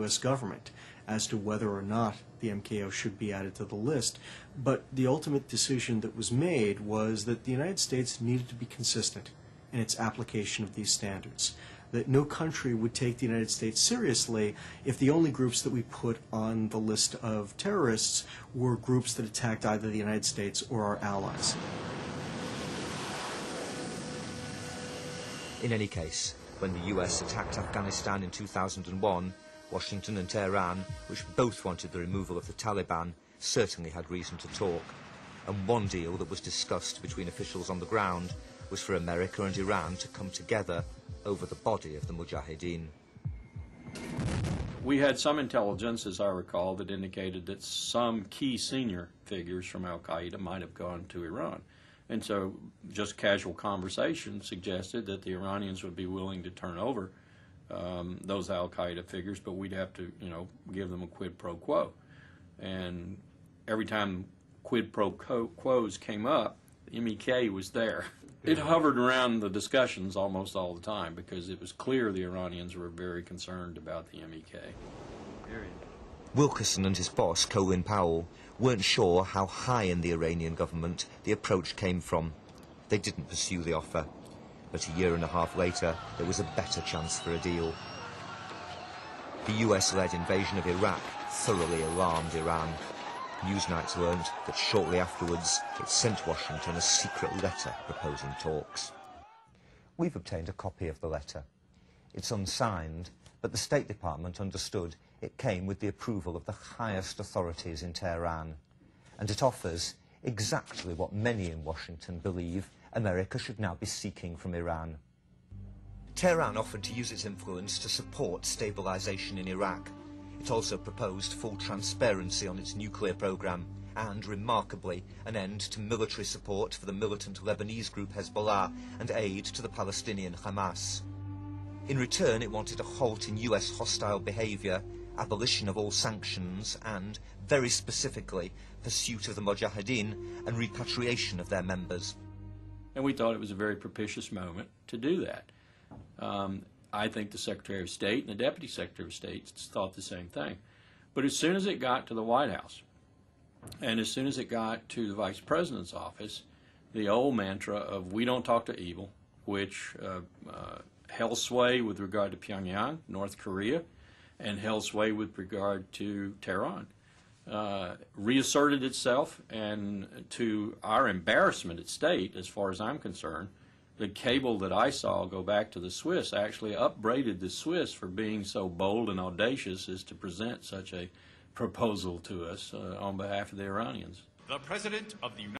U.S. government as to whether or not the MKO should be added to the list, but the ultimate decision that was made was that the United States needed to be consistent in its application of these standards, that no country would take the United States seriously if the only groups that we put on the list of terrorists were groups that attacked either the United States or our allies. In any case, when the US attacked Afghanistan in 2001, Washington and Tehran, which both wanted the removal of the Taliban, certainly had reason to talk. And one deal that was discussed between officials on the ground was for America and Iran to come together over the body of the Mujahideen. We had some intelligence, as I recall, that indicated that some key senior figures from al-Qaeda might have gone to Iran. And so just casual conversation suggested that the Iranians would be willing to turn over those al-Qaeda figures, but we'd have to, give them a quid pro quo. And every time quid pro quos came up, the MEK was there. It hovered around the discussions almost all the time because it was clear the Iranians were very concerned about the MEK. Period. Wilkerson and his boss, Colin Powell, weren't sure how high in the Iranian government the approach came from. They didn't pursue the offer. But a year and a half later, there was a better chance for a deal. The US-led invasion of Iraq thoroughly alarmed Iran. Newsnights learned that shortly afterwards, it sent Washington a secret letter proposing talks. We've obtained a copy of the letter. It's unsigned, but the State Department understood it came with the approval of the highest authorities in Tehran, and it offers exactly what many in Washington believe America should now be seeking from Iran. Tehran offered to use its influence to support stabilization in Iraq. It also proposed full transparency on its nuclear program and, remarkably, an end to military support for the militant Lebanese group Hezbollah and aid to the Palestinian Hamas. In return, it wanted a halt in US hostile behavior, abolition of all sanctions and, very specifically, pursuit of the Mujahideen and repatriation of their members. And we thought it was a very propitious moment to do that. I think the Secretary of State and the Deputy Secretary of State thought the same thing. But as soon as it got to the White House, and as soon as it got to the Vice President's office, the old mantra of "we don't talk to evil," which held sway with regard to Pyongyang, North Korea, and held sway with regard to Tehran, reasserted itself, and to our embarrassment at State, as far as I'm concerned, the cable that I saw go back to the Swiss actually upbraided the Swiss for being so bold and audacious as to present such a proposal to us on behalf of the Iranians. The President of the United